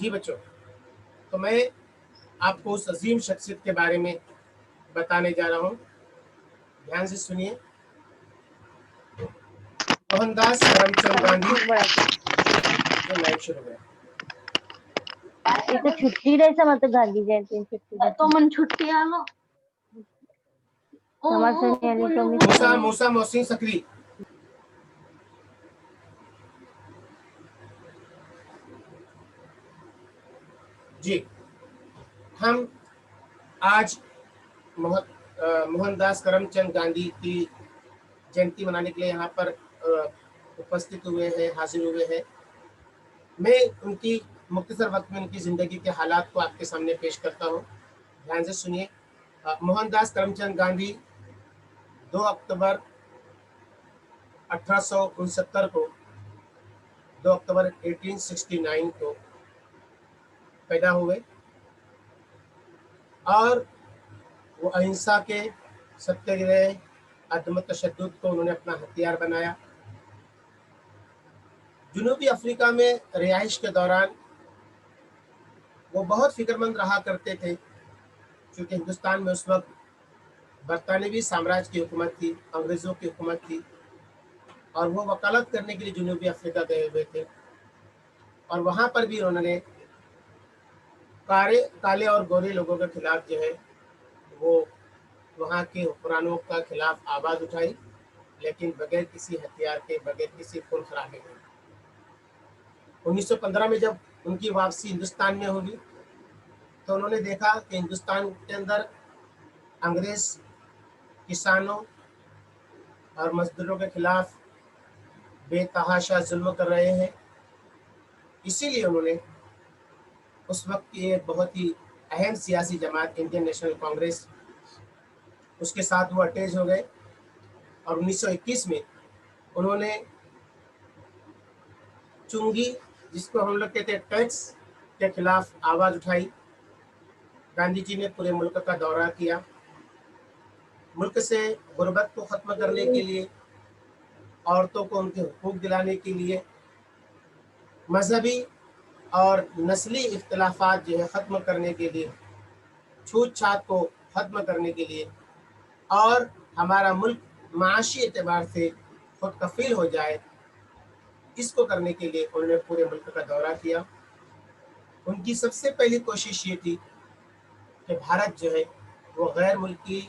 جی بچوں، تو میں آپ کو اس عظیم شخصیت کے بارے میں بتانے جا رہا ہوں. دھیان سے سنیے. موہن داس کرم چند گاندھی. جو لائٹ شروع ہے ये तो छुट्टी रहे सब मतलब गांधी जयंती छुट्टी तो मन छुट्टी आलो समझ से नहीं आनी तो موسا موسا محسن سکری. جی ہم آج موہن داس کرم چند گاندھی کی جینتی منانے کے لیے یہاں پر اپستھت ہوئے ہیں، حاضر ہوئے ہیں. میں ان کی مختصر وقت میں ان کی زندگی کے حالات کو آپ کے سامنے پیش کرتا ہوں. دھیان سے سنیے. موہن داس کرم چند گاندھی 2 اکتوبر 1869 کو 2 اکتوبر 1869 کو پیدا ہوئے اور وہ اہنسا کے، ستیہ گرہ، عدم تشدد کو انہوں نے اپنا ہتھیار بنایا. جنوبی افریقہ میں رہائش کے دوران وہ بہت فکر مند رہا کرتے تھے، چونکہ ہندوستان میں اس وقت برطانوی سامراج کی حکومت تھی، انگریزوں کی حکومت تھی، اور وہ وکالت کرنے کے لیے جنوبی افریقہ گئے ہوئے تھے. اور وہاں پر بھی انہوں نے کالے اور گورے لوگوں کے خلاف جو ہے وہ وہاں کے حکمرانوں کا خلاف آواز اٹھائی، لیکن بغیر کسی ہتھیار کے، بغیر کسی خون خرابے کے. 1915 میں جب ان کی واپسی ہندوستان میں ہوگی تو انہوں نے دیکھا کہ ہندوستان کے اندر انگریز کسانوں اور مزدوروں کے خلاف بے تحاشا ظلم کر رہے ہیں. اسی لیے انہوں نے اس وقت کی ایک بہت ہی اہم سیاسی جماعت انڈین نیشنل کانگریس، اس کے ساتھ وہ اٹیچ ہو گئے. اور 1921 میں انہوں نے چنگی، جس کو ہم لوگ کہتے ہیں ٹیکس کے خلاف آواز اٹھائی. گاندھی جی نے پورے ملک کا دورہ کیا. ملک سے غربت کو ختم کرنے کے لیے، عورتوں کو ان کے حقوق دلانے کے لیے، مذہبی اور نسلی اختلافات جو ہے ختم کرنے کے لیے، چھوت چھات کو ختم کرنے کے لیے، اور ہمارا ملک معاشی اعتبار سے خود کفیل ہو جائے، اس کو کرنے کے لیے انہوں نے پورے ملک کا دورہ کیا. ان کی سب سے پہلی کوشش یہ تھی کہ بھارت جو ہے وہ غیر ملکی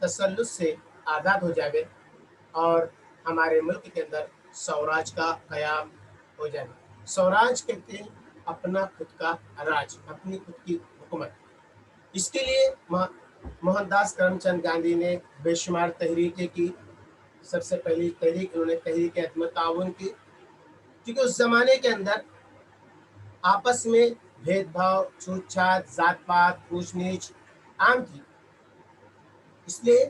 تسلط سے آزاد ہو جائے اور ہمارے ملک کے اندر سوراج کا قیام ہو جائے. سوراج کہتے ہیں اپنا خود کا راج، اپنی خود کی حکومت. اس کے لیے موہن داس کرم چند گاندھی نے بے شمار تحریکیں کی. سب سے پہلی تحریک انہوں نے تحریک عدم تعاون کی، کیونکہ اس زمانے کے اندر آپس میں بھید بھاؤ، چھوت چھات، ذات پات، اونچ نیچ عام تھی. اس لیے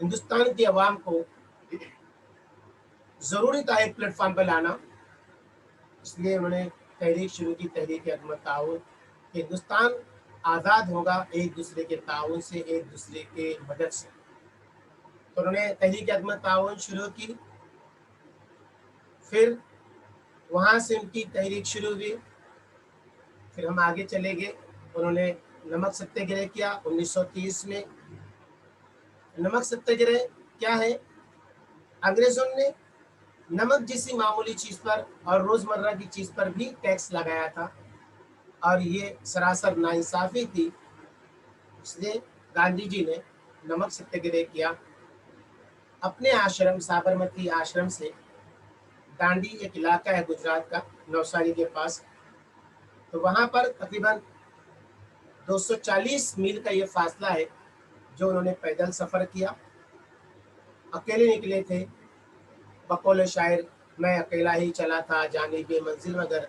ہندوستان کی عوام کو ضروری تھا ایک پلیٹ فارم پہ لانا. اس لیے انہوں نے تحریک شروع کی، تحریک عدم تعاون. ہندوستان آزاد ہوگا ایک دوسرے کے تعاون سے، ایک دوسرے کے مدد سے. تو انہوں نے تحریک عدم تعاون شروع کی. پھر وہاں سے ان کی تحریک شروع ہوئی. پھر ہم آگے چلے گئے. انہوں نے نمک ستیہ گرہ کیا 1930 میں. نمک ستیہ گرہ کیا ہے؟ انگریزوں نے نمک جیسی معمولی چیز پر اور روزمرہ کی چیز پر بھی ٹیکس لگایا تھا، اور یہ سراسر ناانصافی تھی. اس لیے گاندھی جی نے نمک ستیہ گرہ کیا. اپنے آشرم سابرمتی آشرم سے، ڈانڈی ایک علاقہ ہے گجرات کا، نوساری کے پاس، تو وہاں پر تقریباً 240 میل کا یہ فاصلہ ہے جو انہوں نے پیدل سفر کیا. اکیلے نکلے تھے. بقول شاعر میں اکیلا ہی چلا تھا جانب منزل، مگر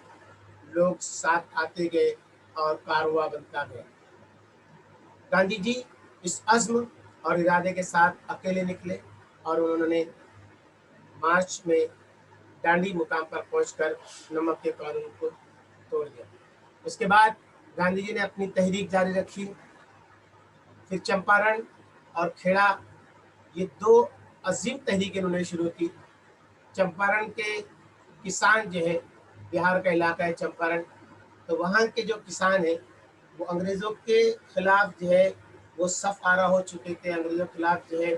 لوگ ساتھ آتے گئے اور کارواں بنتا گیا. گاندھی جی اس عزم اور ارادے کے ساتھ اکیلے نکلے اور انہوں نے مارچ میں ڈانڈی مقام پر پہنچ کر نمک کے قانون کو توڑ دیا. اس کے بعد گاندھی جی نے اپنی تحریک جاری رکھی. پھر چمپارن اور کھیڑا، یہ 2 عظیم تحریکیں انہوں نے شروع کی. چمپارن کے کسان جو ہے، بہار کا علاقہ ہے چمپارن، تو वहाँ के जो किसान हैं वो अंग्रेज़ों के खिलाफ जो है वो सफ आरा हो चुके थे। अंग्रेज़ों के खिलाफ जो है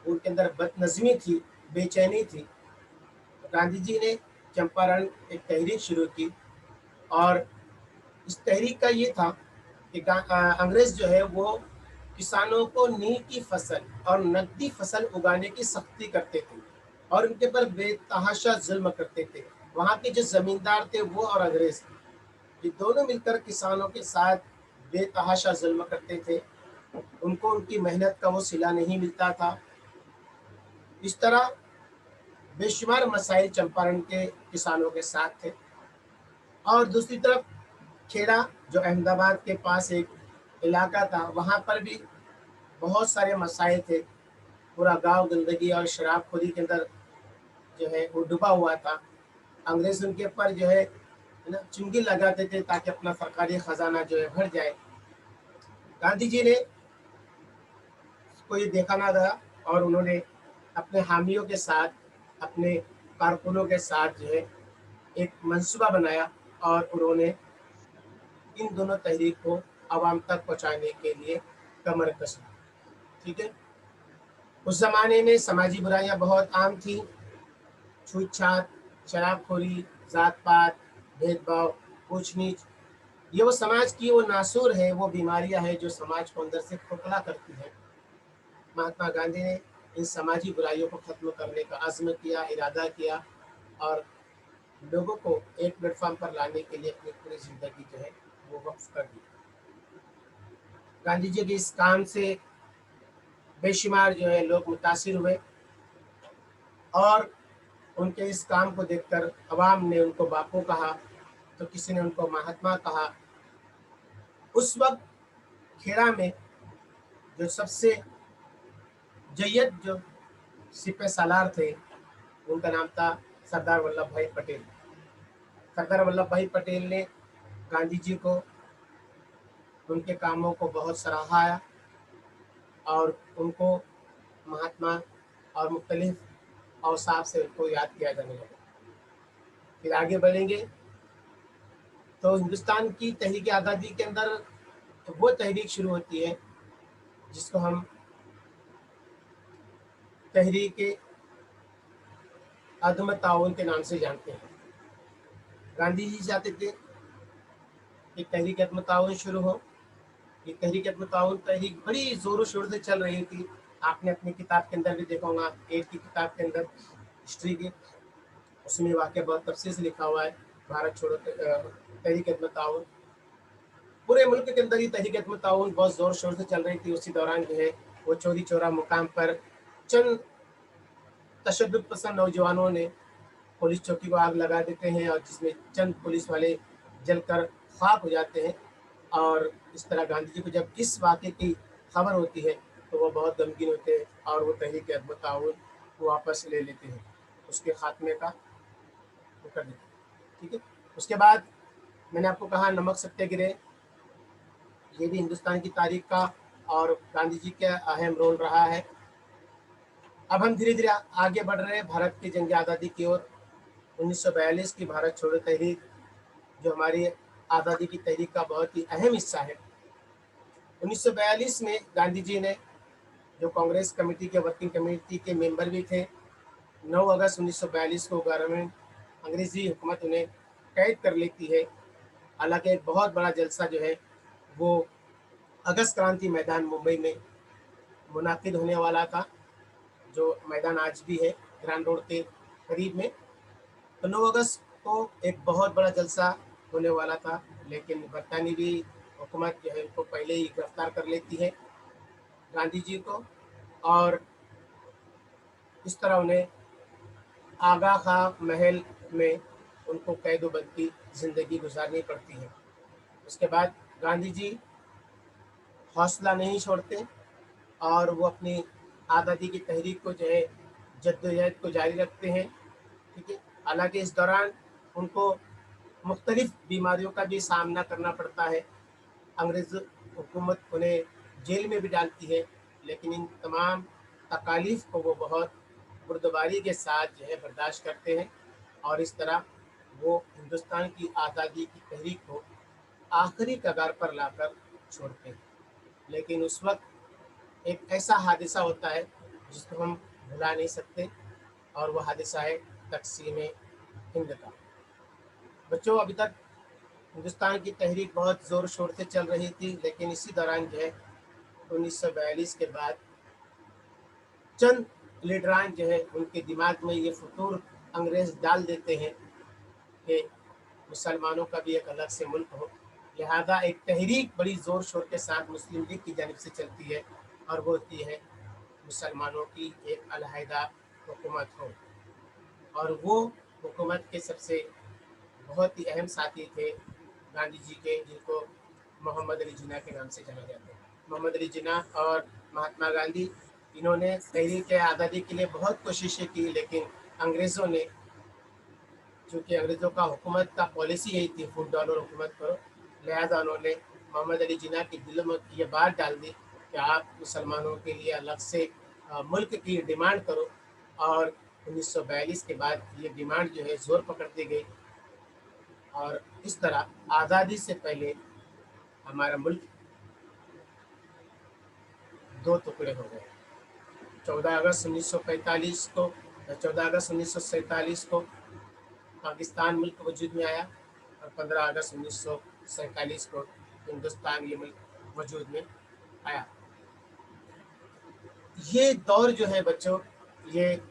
उनके अंदर बदनज़मी थी, बेचैनी थी। तो गांधी जी ने चंपारण एक तहरीक शुरू की और इस तहरीक का ये था कि अंग्रेज़ जो है वो किसानों को नील की फसल और नकदी फसल उगाने की सख्ती करते थे और उनके पर बेतहाशा जुल्म करते थे। वहाँ के जो ज़मींदार थे वो और अंग्रेज़ ये दोनों मिलकर किसानों के साथ बेतहाशा जुल्म करते थे। उनको उनकी मेहनत का वो सिला नहीं मिलता था। इस तरह बेशुमार मसाइल चंपारण के किसानों के साथ थे। और दूसरी तरफ खेड़ा जो अहमदाबाद के पास एक इलाका था, वहाँ पर भी बहुत सारे मसाइल थे। पूरा गांव गंदगी और शराबखोरी के अंदर जो है वो डूबा हुआ था। अंग्रेज उनके ऊपर जो है ना चुंगी लगाते थे ताकि अपना सरकारी खजाना जो है भर जाए। गांधी जी ने को ये देखा ना था और उन्होंने अपने हामियों के साथ, अपने कारकुनों के साथ जो है एक मंसूबा बनाया और उन्होंने इन दोनों तहरीक को आवाम तक पहुंचाने के लिए कमर कसी। ठीक है। उस जमाने में समाजी बुराइयां बहुत आम थी। छूतछात, शराबखोरी, जात पात, भेदभाव, ऊंच नीच, ये वो समाज की वो नासूर है, वो बीमारियां हैं जो समाज को अंदर से खोखला करती है। महात्मा गांधी ने इन समाजी बुराइयों को खत्म करने का अज़्म किया, इरादा किया और लोगों को एक प्लेटफॉर्म पर लाने के लिए अपनी पूरी जिंदगी जो है वो वक्फ कर दी। गांधी जी के इस काम से बेशुमार जो है लोग मुतासिर हुए और उनके इस काम को देखकर अवाम ने उनको बापू कहा, तो किसी ने उनको महात्मा कहा। उस वक्त खेड़ा में जो सबसे जय्यद जो सिपह सालार थे उनका नाम था सरदार वल्लभ भाई पटेल। सरदार वल्लभ भाई पटेल ने गांधी जी को उनके कामों को बहुत सराहा और उनको महात्मा और मुख्तलिफ औसाफ से उनको याद किया जाने लगा। फिर आगे बढ़ेंगे तो हिंदुस्तान की तहरीक आज़ादी के अंदर तो वो तहरीक शुरू होती है जिसको हम तहरीक अदम ताउन के नाम से जानते हैं। गांधी जी चाहते थे कि तहरीक अदम ताउन शुरू हो। ये तहरीक अदम ताउन तहरीक बड़ी ज़ोरों शोर से चल रही थी। आपने अपनी किताब के अंदर भी देखा होगा, 8 की किताब के अंदर हिस्ट्री की, उसमें वाक़या बहुत तफसील से लिखा हुआ है। भारत छोड़ो तहरीक अदम ताउन पूरे मुल्क के अंदर ही तहरीक अदम ताउन बहुत ज़ोर शोर से चल रही थी। उसी दौरान जो है वो चौरी चौरा मुकाम पर चंद तशद्दुद पसंद नौजवानों ने पुलिस चौकी को आग लगा देते हैं और जिसमें चंद पुलिस वाले जलकर खाक हो जाते हैं। और इस तरह गांधी जी को जब इस वाक़े की खबर होती है तो वो बहुत गमगीन होते हैं और वो तहरीक अदम ताउन वापस ले लेते हैं, उसके खात्मे का वो कर देते हैं। ठीक है। उसके बाद मैंने आपको कहा नमक सत्याग्रह, ये भी हिंदुस्तान की तारीख का और गांधी जी का अहम रोल रहा है। अब हम धीरे धीरे आगे बढ़ रहे हैं भारत की जंग आज़ादी की ओर। 1942 की भारत छोड़ो तहरीक जो हमारी आज़ादी की तहरीक का बहुत ही अहम हिस्सा है। 1942 में गांधी जी ने, जो कांग्रेस कमेटी के वर्किंग कमेटी के मेंबर भी थे, 9 अगस्त 1942 को गवर्नमेंट अंग्रेज़ी हुकूमत उन्हें कैद कर लेती है। हालांकि एक बहुत बड़ा जलसा जो है वो अगस्त क्रांति मैदान मुंबई में मुनाकिद होने वाला था, जो मैदान आज भी है ग्रांड रोड के करीब में। तो 9 अगस्त को एक बहुत बड़ा जलसा होने वाला था, लेकिन बरतानवी हुकूमत जो है उनको पहले ही गिरफ्तार कर लेती है गांधी जी को और इस तरह उन्हें आगा खां महल में उनको कैदोबंद की ज़िंदगी गुजारनी पड़ती है। उसके बाद गांधी जी हौसला नहीं छोड़ते और वो अपनी आज़ादी की तहरीक को जो है जद्दोजहद को जारी रखते हैं। ठीक है। हालांकि इस दौरान उनको मुख्तलिफ बीमारियों का भी सामना करना पड़ता है। अंग्रेज़ हुकूमत उन्हें जेल में भी डालती है, लेकिन इन तमाम तकालीफ को वो बहुत बुर्दबारी के साथ जो है बर्दाश्त करते हैं और इस तरह वो हिंदुस्तान की आज़ादी की तहरीक को आखिरी कगार पर लाकर छोड़ते हैं। लेकिन उस वक्त एक ऐसा हादसा होता है जिसको हम भुला नहीं सकते, और वो हादसा है तकसीम हिंद का। बच्चों, अभी तक हिंदुस्तान की तहरीक बहुत ज़ोर शोर से चल रही थी, लेकिन इसी दौरान जो है 1942 के बाद चंद लीडरान जो है उनके दिमाग में ये फितूर अंग्रेज डाल देते हैं कि मुसलमानों का भी एक अलग से मुल्क हो। लिहाजा एक तहरीक बड़ी ज़ोर शोर के साथ मुस्लिम लीग की जानिब से चलती है, और वो होती है मुसलमानों की एक अलहदा हुकूमत हो। और वो हुकूमत के सबसे बहुत ही अहम साथी थे गांधी जी के, जिनको मोहम्मद अली जिन्ना के नाम से जाना जाता है। मोहम्मद अली जिन्ना और महात्मा गांधी, इन्होंने तहरीक आज़ादी के लिए बहुत कोशिशें की, लेकिन अंग्रेज़ों ने, चूँकि अंग्रेज़ों का हुकूमत का पॉलिसी यही थी फूट डालो और हुकूमत करो, लिहाजा उन्होंने मोहम्मद अली जिन्ना के दिलों में ये बात डाल दी कि आप मुसलमानों के लिए अलग से मुल्क की डिमांड करो। और 1942 के बाद ये डिमांड जो है ज़ोर पकड़ती गई, और इस तरह आज़ादी से पहले हमारा मुल्क दो टुकड़े हो गए। 14 अगस्त 1945 को 14 अगस्त 1947 को पाकिस्तान मुल्क वजूद में आया, और 15 अगस्त 1947 को हिंदुस्तान ये मुल्क वजूद में आया। ये दौर जो है बच्चों, ये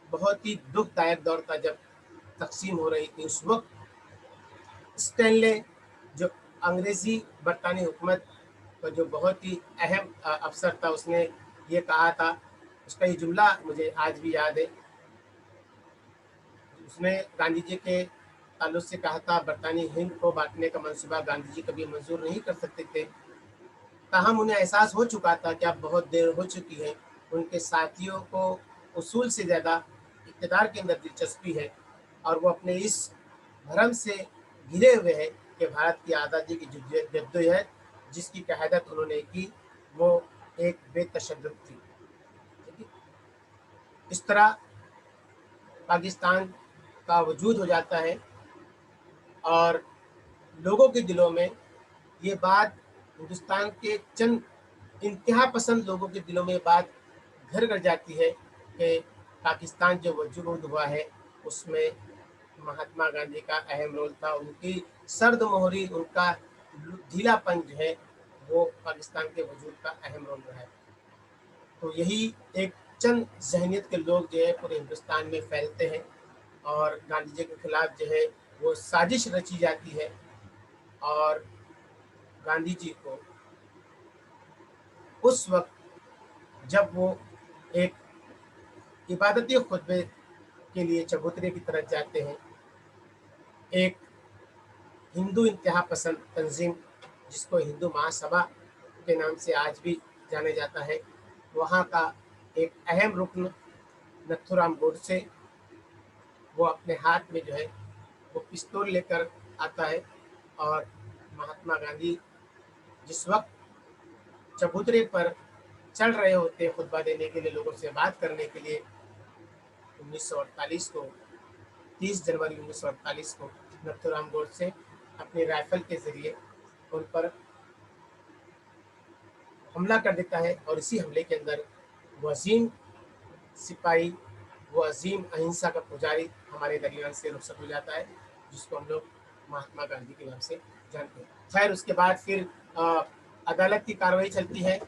बहुत ही दुखदायक दौर था जब तकसीम हो रही थी। उस वक्त स्टैनले, जो अंग्रेज़ी बरतानी हुकूमत का जो बहुत ही अहम अफसर था, उसने ये कहा था, उसका ये जुमला मुझे आज भी याद है। उसने गांधी जी के ताल्लुक से कहा था, बरतानी हिंद को बांटने का मंसूबा गांधी जी कभी मंजूर नहीं कर सकते थे, ताहम उन्हें एहसास हो चुका था कि अब बहुत देर हो चुकी है। उनके साथियों को उसूल से ज़्यादा इक़्तिदार के अंदर दिलचस्पी है, और वो अपने इस भ्रम से घिरे हुए हैं कि भारत की आज़ादी की जद्दोजहद जिसकी क़यादत उन्होंने की, वो एक बेतशद्दुद थी। इस तरह पाकिस्तान का वजूद हो जाता है, और लोगों के दिलों में ये बात, हिंदुस्तान के चंद इंतहा पसंद लोगों के दिलों में ये बात घर कर जाती है कि पाकिस्तान जो वजूद हुआ है उसमें महात्मा गांधी का अहम रोल था। उनकी सर्द मोहरी, उनका ढीलापन जो है, वो पाकिस्तान के वजूद का अहम रोल रहा है। तो यही एक चंद जहनीत के लोग जो है पूरे हिंदुस्तान में फैलते हैं, और गांधी जी के खिलाफ जो है वो साजिश रची जाती है, और गांधी जी को उस वक्त जब वो एक इबादती खुतबे के लिए चबूतरे की तरफ जाते हैं, एक हिंदू इंतहा पसंद तंजीम जिसको हिंदू महासभा के नाम से आज भी जाने जाता है, वहाँ का एक अहम रुकन नथुराम गोडसे, वो अपने हाथ में जो है वो पिस्तौल लेकर आता है, और महात्मा गांधी जिस वक्त चबूतरे पर चल रहे होते खुतबा देने के लिए, लोगों से बात करने के लिए, 1948 को 30 जनवरी 1948 को नथुराम गोडसे अपनी राइफल के ज़रिए उन पर हमला कर देता है, और इसी हमले के अंदर वो अजीम सिपाही, वो अजीम अहिंसा का पुजारी हमारे दरमियान से रुखसत हो जाता है, जिसको हम लोग महात्मा गांधी के नाम से जानते हैं। खैर, उसके बाद फिर अदालत की कार्रवाई चलती है,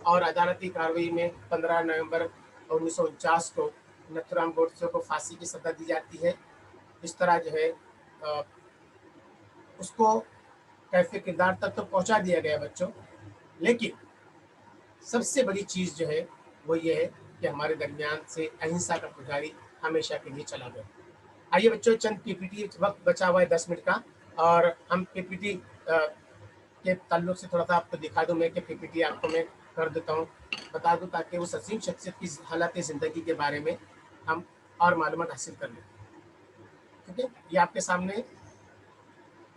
और अदालती कार्रवाई में 15 नवंबर 1949 को नथुराम गोडसे को फांसी की सज़ा दी जाती है। इस तरह जो है उसको कैफे किरदार तक तो पहुंचा दिया गया बच्चों, लेकिन सबसे बड़ी चीज़ जो है वो ये है कि हमारे दरमियान से अहिंसा का पुजारी हमेशा के लिए चला गया। आइए बच्चों, चंद पीपीटी, वक्त बचा हुआ है 10 मिनट का, और हम पीपीटी के ताल्लुक से थोड़ा सा आपको दिखा दूं मैं कि पीपीटी आपको मैं कर देता हूँ, बता दूं, ताकि उस अजीम शख्सियत की हालत ज़िंदगी के बारे में हम और मालूमात हासिल कर लें। ठीक है, ये आपके सामने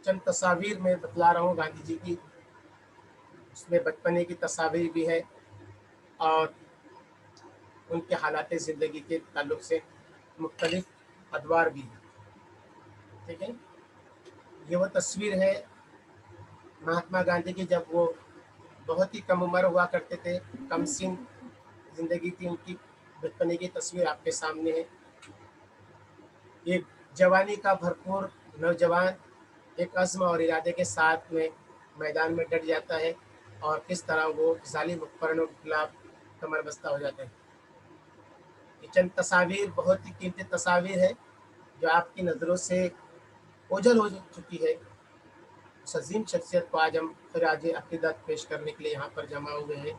चंद तस्वीर में बतला रहा हूँ गांधी जी की। इसमें बचपने की तस्वीर भी है, और उनके हालात ज़िंदगी के ताल्लुक से मुख्तलिफ अदवार भी है। ठीक है, ये वो तस्वीर है महात्मा गांधी की जब वो बहुत ही कम उम्र हुआ करते थे, कम सिन जिंदगी थी उनकी, बचपने की तस्वीर आपके सामने है। एक जवानी का भरपूर नौजवान एक अज़्म और इरादे के साथ में मैदान में डट जाता है और किस तरह वो जालिम उपकरणों के खिलाफ कमर बस्ता हो जाता है। ये चंद तस्वीर बहुत ही कीमती तस्वीर है जो आपकी नज़रों से ओझल हो चुकी है। उस अजीम शख्सियत को आज हम खराज अकीदत पेश करने के लिए यहाँ पर जमा हुए हैं।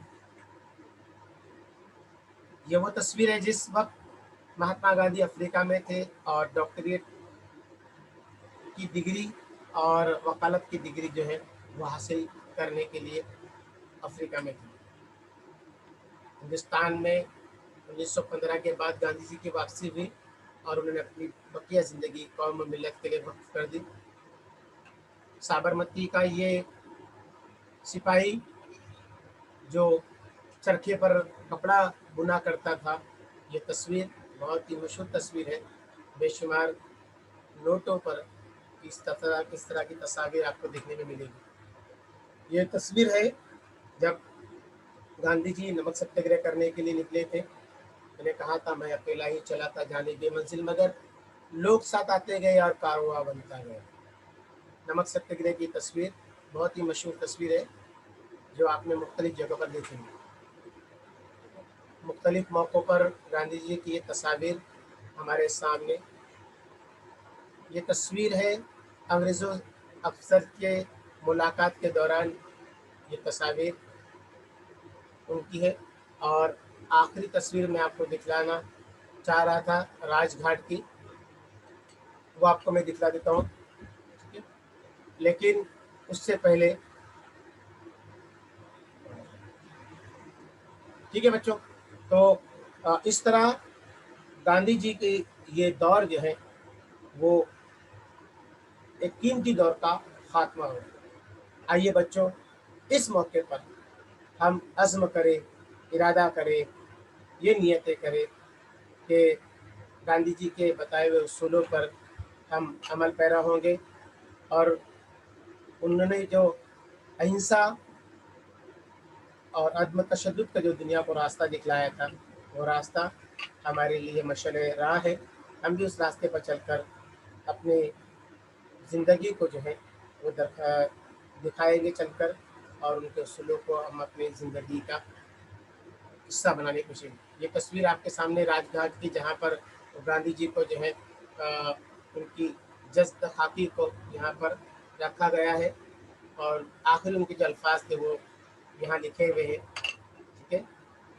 ये वो तस्वीर है जिस वक्त महात्मा गांधी अफ्रीका में थे और डॉक्टरेट की डिग्री और वकालत की डिग्री जो है वो हासिल करने के लिए अफ्रीका में थी। हिंदुस्तान में 1915 के बाद गांधी जी की वापसी हुई और उन्होंने अपनी बकिया ज़िंदगी कौम और मिलत के लिए वक्फ कर दी। साबरमती का ये सिपाही जो चरखे पर कपड़ा बुना करता था, ये तस्वीर बहुत ही मशहूर तस्वीर है। बेशुमार नोटों पर किस तरह की तस्वीर आपको देखने में मिलेगी। ये तस्वीर है जब गांधी जी नमक सत्याग्रह करने के लिए निकले थे। मैंने कहा था मैं अकेला ही चला था जाने बेमंजिल, मगर लोग साथ आते गए और कारवां बनता गया। नमक सत्याग्रह की तस्वीर बहुत ही मशहूर तस्वीर है जो आपने मुख्तलिफ जगहों पर देखी है। मुख्तलिफ मौक़ों पर गांधी जी की ये तस्वीर हमारे सामने। ये तस्वीर है अंग्रेज़ों अफसर के मुलाकात के दौरान ये तस्वीर उनकी है। और आखिरी तस्वीर मैं आपको दिखलाना चाह रहा था राजघाट की, वो आपको मैं दिखला देता हूँ। ठीक है, लेकिन उससे पहले ठीक है बच्चों, तो इस तरह गांधी जी के ये दौर जो है वो एक कीमती दौर का खात्मा हो। आइए बच्चों, इस मौके पर हम अज़्म करें, इरादा करें, ये नियतें करें कि गांधी जी के बताए हुए उसूलों पर हम अमल पैरा होंगे और उन्होंने जो अहिंसा और अदम तशद्दुद का जो दुनिया को रास्ता दिखलाया था, वो रास्ता हमारे लिए मशअल राह है। हम भी उस रास्ते पर चलकर अपने ज़िंदगी को जो है वो दिखाएंगे चलकर, और उनके उसूलों को हम अपनी ज़िंदगी का हिस्सा बनाने की कोशिश। ये तस्वीर आपके सामने राजघाट की, जहाँ पर गांधी जी को जो है उनकी जस्त खाकी को यहाँ पर रखा गया है और आखिर उनके जो अल्फाज थे वो यहाँ लिखे हुए हैं। ठीक है,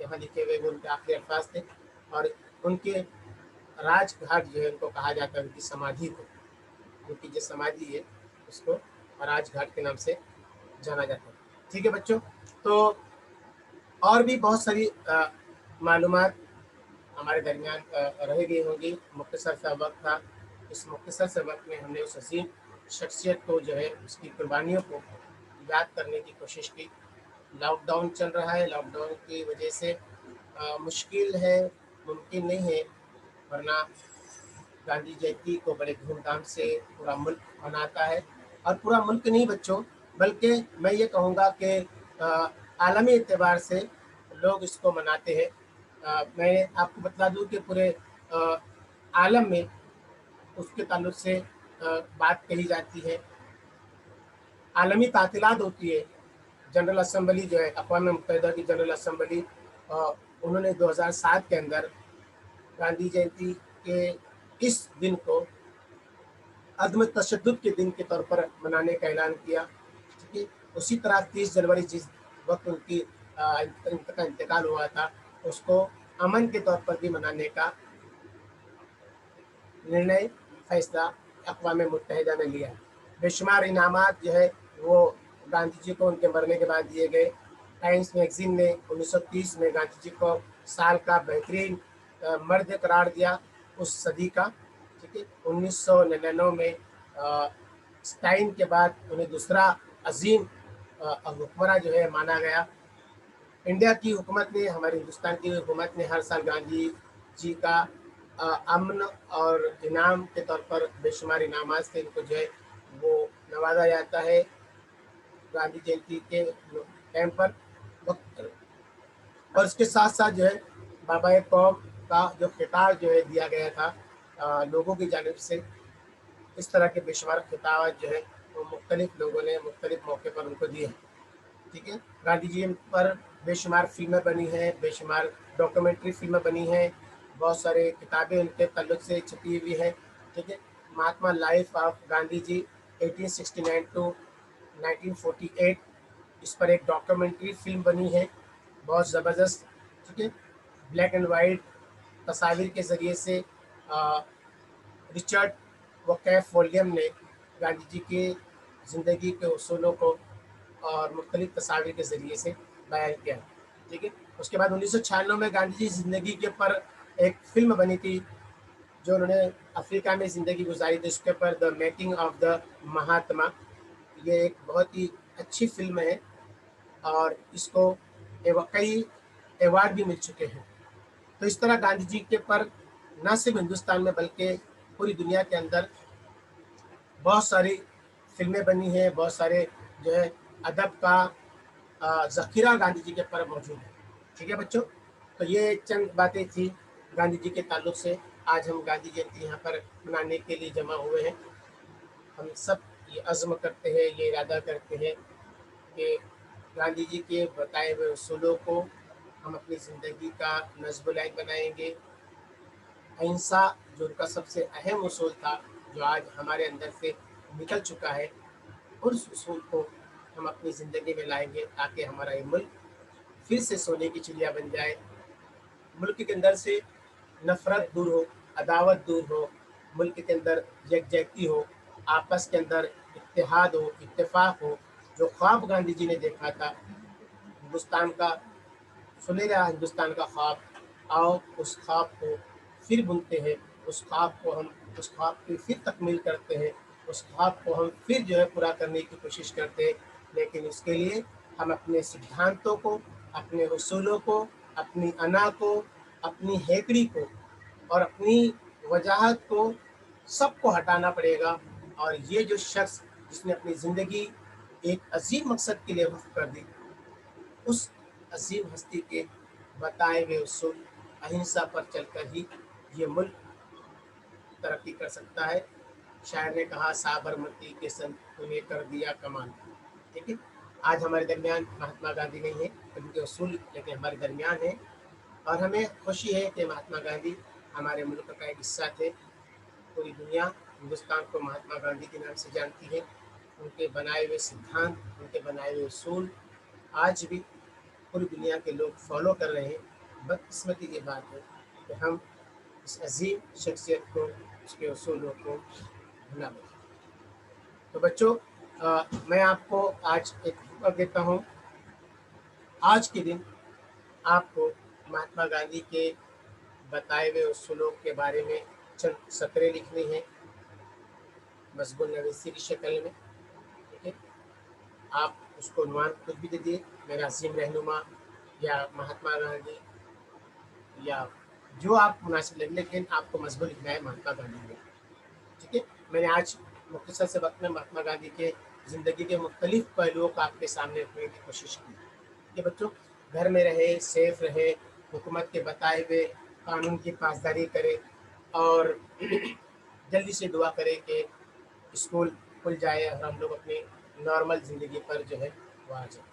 यहाँ लिखे हुए वो उनके आखिरी अल्फाज थे और उनके राजघाट जो है उनको कहा जाता है, उनकी समाधि को, उनकी जो समाधि है उसको राजघाट के नाम से जाना जाता है। ठीक है बच्चों, तो और भी बहुत सारी मालूमात हमारे दरमियान रह गई होंगी। मुख्तसर सा वक्त था, इस मुख्तसर से वक्त में हमने उस अजीम शख्सियत को जो है उसकी कुर्बानियों को याद करने की कोशिश की। लॉकडाउन चल रहा है, लॉकडाउन की वजह से मुश्किल है, मुमकिन नहीं है, वरना गांधी जयंती को बड़े धूमधाम से पूरा मुल्क मनाता है। और पूरा मुल्क नहीं बच्चों, बल्कि मैं ये कहूँगा कि आलमी एतबार से लोग इसको मनाते हैं। मैं आपको बता दूँ कि पूरे आलम में उसके ताल्लुक से बात कही जाती है। आलमी तातीलात होती है, जनरल असम्बली जो है अक़वाम मुत्तहिदा की जनरल असम्बली, उन्होंने 2007 के अंदर गांधी जयंती के इस दिन को अदम तशद्दुद के दिन के तौर पर मनाने का ऐलान किया। ठीक है, उसी तरह 30 जनवरी जिस वक्त उनकी का इंतकाल हुआ था, उसको अमन के तौर पर भी मनाने का निर्णय फैसला अक़वाम मुत्तहिदा ने लिया। बेशुमार इनामात जो है वो गांधी जी को उनके मरने के बाद दिए गए। टाइम्स मैगजीन ने 1930 में गांधी जी को साल का बेहतरीन मर्द करार दिया उस सदी का। ठीक है, 1999 में स्टाइन के बाद उन्हें दूसरा अजीम हुक्मरां जो है माना गया। इंडिया की हुकूमत ने, हमारे हिंदुस्तान की हुकूमत ने हर साल गांधी जी का अमन और इनाम के तौर पर बेशुमार इनामात से इनको जो है वो नवाजा जाता है। गांधी जयंती के टाइम पर। और इसके साथ साथ जो है बाबा कौम का जो खिताब जो है दिया गया था लोगों की जानिब से, इस तरह के बेशुमार खिताब जो है वो मुख्तलिफ लोगों ने मुख्तलिफ मौके पर उनको दिए हैं। ठीक है, गांधी जी पर बेशुमार फिल्में बनी हैं, बेशुमार डॉक्यूमेंट्री फिल्में बनी हैं, बहुत सारे किताबें उनके ताल्लुक से छपी हुई हैं। ठीक है, Mahatma life of Gandhi ji 1869 to 1948, इस पर एक डॉक्यूमेंट्री फिल्म बनी है, बहुत ज़बरदस्त। ठीक है, ब्लैक एंड वाइट तस्वीर के ज़रिए से रिचर्ड वकैफ विलियम ने गांधी जी के ज़िंदगी के उसूलों को और मुख्तलिफ तस्वीर के ज़रिए से बयान किया। ठीक है, उसके बाद 1996 में गांधी जी ज़िंदगी के ऊपर एक फिल्म बनी थी जो उन्होंने अफ्रीका में ज़िंदगी गुजारी थी, उसके ऊपर द मेकिंग ऑफ द महात्मा। ये एक बहुत ही अच्छी फिल्म है और इसको कई अवार्ड भी मिल चुके हैं। तो इस तरह गांधी जी के पर न सिर्फ हिंदुस्तान में बल्कि पूरी दुनिया के अंदर बहुत सारी फिल्में बनी हैं, बहुत सारे जो है अदब का ज़ख़ीरा गांधी जी के पर मौजूद है। ठीक है बच्चों, तो ये चंद बातें थी गांधी जी के ताल्लुक से। आज हम गांधी जयंती यहाँ पर मनाने के लिए जमा हुए हैं। हम सब ये अज़्म करते हैं, ये इरादा करते हैं कि गांधी जी के बताए हुए उसूलों को हम अपनी ज़िंदगी का नज़्म लाइन बनाएंगे। अहिंसा जो उनका सबसे अहम उसूल था, जो आज हमारे अंदर से निकल चुका है, उस उसूल को हम अपनी ज़िंदगी में लाएंगे ताकि हमारा ये मुल्क फिर से सोने की चिड़िया बन जाए। मुल्क के अंदर से नफ़रत दूर हो, अदावत दूर हो, मुल्क के अंदर यकजहती हो, आपस के अंदर इत्तेहाद हो, इत्तेफाक हो। जो ख्वाब गांधी जी ने देखा था हिंदुस्तान का, सुनहरा हिंदुस्तान का ख्वाब, आओ उस ख्वाब को फिर बुनते हैं, उस ख्वाब की फिर तकमील करते हैं, उस ख्वाब को हम फिर जो है पूरा करने की कोशिश करते हैं। लेकिन उसके लिए हम अपने सिद्धांतों को, अपने उसूलों को, अपनी अना को, अपनी हेकड़ी को और अपनी वजाहत को सबको हटाना पड़ेगा। और ये जो शख्स जिसने अपनी ज़िंदगी एक अजीम मकसद के लिए वक्फ कर दी, उस अजीम हस्ती के बताए हुए उसूल अहिंसा पर चलकर ही ये मुल्क तरक्की कर सकता है। शायर ने कहा साबरमती के संग तूने कर दिया कमाल। ठीक है, आज हमारे दरमियान महात्मा गांधी नहीं है, उनके उसूल लेकिन हमारे दरमियान है और हमें खुशी है कि महात्मा गांधी हमारे मुल्क का एक हिस्सा थे। पूरी दुनिया हिंदुस्तान को महात्मा गांधी के नाम से जानती है। उनके बनाए हुए सिद्धांत, उनके बनाए हुए उसूल आज भी पूरी दुनिया के लोग फॉलो कर रहे हैं। बदकिस्मती की बात है कि हम इस अजीम शख्सियत को, उसके उसूलों को भुला बैठे। तो बच्चों, मैं आपको आज एक मौका देता हूँ। आज के दिन आपको महात्मा गांधी के बताए हुए उसूलों के बारे में चंद सतरें लिखनी हैं मज़मून नवीसी की शक्ल में। ठीक है, आप उसको उन्वान खुद भी दे दिए, मेरा अजीम रहनुमा या महात्मा गांधी या जो आप मुनासिब लगे, लेकिन आपको मजबूर लिखना है महात्मा गांधी में। ठीक है, मैंने आज मुख्तसर से वक्त में महात्मा गांधी के ज़िंदगी के मुख्तलिफ पहलुओं को आपके सामने रखने की कोशिश की। कि बच्चों घर में रहे, सेफ रहे, हुकूमत के बताए हुए कानून की पासदारी करे और जल्दी से दुआ करे कि स्कूल खुल जाए और हम लोग अपनी नॉर्मल ज़िंदगी पर जो है वो आ जाए।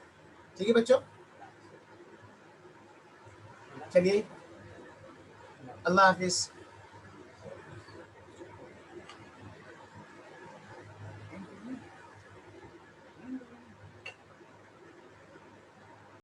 ठीक है बच्चों, चलिए अल्लाह हाफिज़।